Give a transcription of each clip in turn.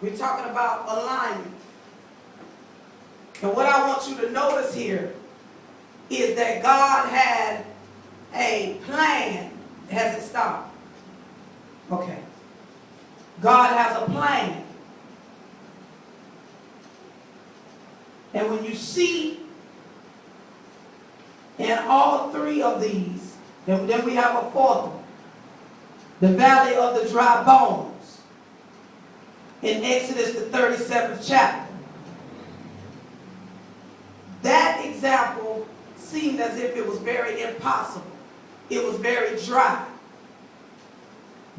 We're talking about alignment. And what I want you to notice here is that God had a plan. Has it stopped? Okay. God has a plan. And when you see in all three of these, then we have a fourth one. The valley of the dry bones. In Exodus the 37th chapter. That example seemed as if it was very impossible. It was very dry.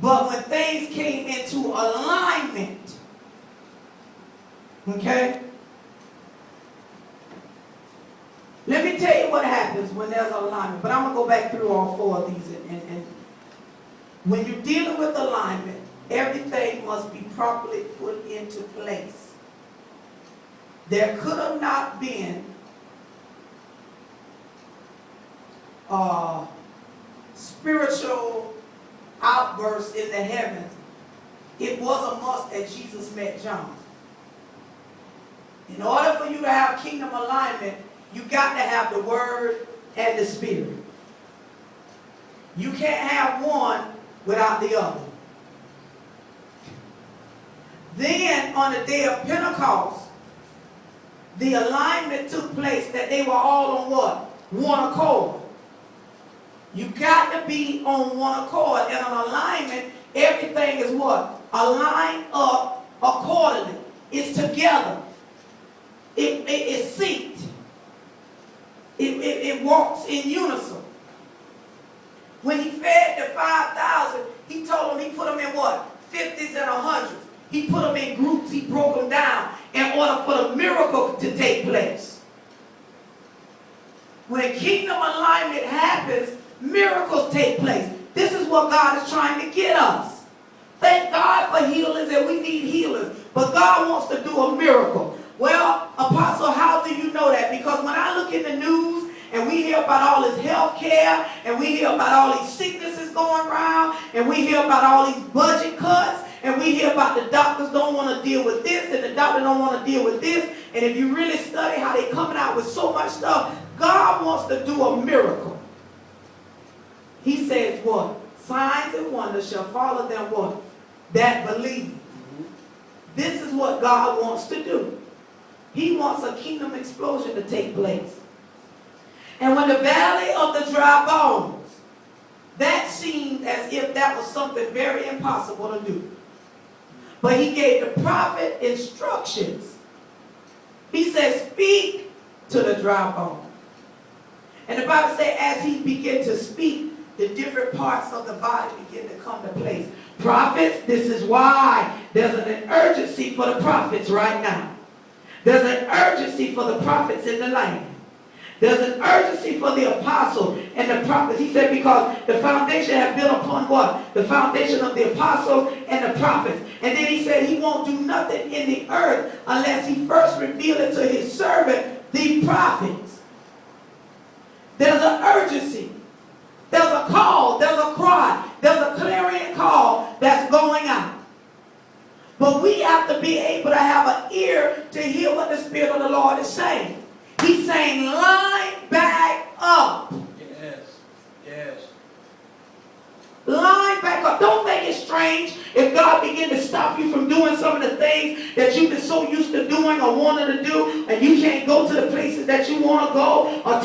But when things came into alignment, okay? Let me tell you what happens when there's alignment. But I'm going to go back through all four of these. And when you're dealing with alignment, everything must be properly put into place. There could have not been spiritual outbursts in the heavens. It was a must that Jesus met John. In order for you to have kingdom alignment, you got to have the Word and the Spirit. You can't have one without the other. Then on the day of Pentecost, the alignment took place that they were all on what? One accord. You got to be on one accord. And on alignment, everything is what? Aligned up accordingly. It's together. It's synced. It walks in unison. When he fed the 5,000, he told them, he put them in what? 50s and 100s. He put them in groups. He broke them down in order for the miracle to take place. When kingdom alignment happens, miracles take place. This is what God is trying to get us. Thank God for healers, and we need healers. But God wants to do a miracle. Well, Apostle, how do you know that? Because when I look in the news and we hear about all this health care, and we hear about all these sicknesses going around, and we hear about all these budget cuts, and we hear about the doctors don't want to deal with this, and the doctor don't want to deal with this. And if you really study how they're coming out with so much stuff, God wants to do a miracle. He says what? Signs and wonders shall follow them what? That believe. This is what God wants to do. He wants a kingdom explosion to take place. And when the valley of the dry bones, that seemed as if that was something very impossible to do. But he gave the prophet instructions. He said, speak to the dry bones. And the Bible says, as he began to speak, the different parts of the body begin to come to place. Prophets, this is why there's an urgency for the prophets right now. There's an urgency for the prophets in the land. There's an urgency for the apostles and the prophets. He said because the foundation had built upon what? The foundation of the apostles and the prophets. And then he said he won't do nothing in the earth unless he first revealed it to his servant, the prophets. There's an urgency. There's a call. There's a cry. There's a clarion call that's going out. But we have to be able to have an ear to hear what the Spirit of the Lord is saying. He's saying, line back up. Yes. Yes. Line back up. Don't make it strange if God begin to stop you from doing some of the things that you've been so used to doing or wanting to do, and you can't go to the places that you want to go, or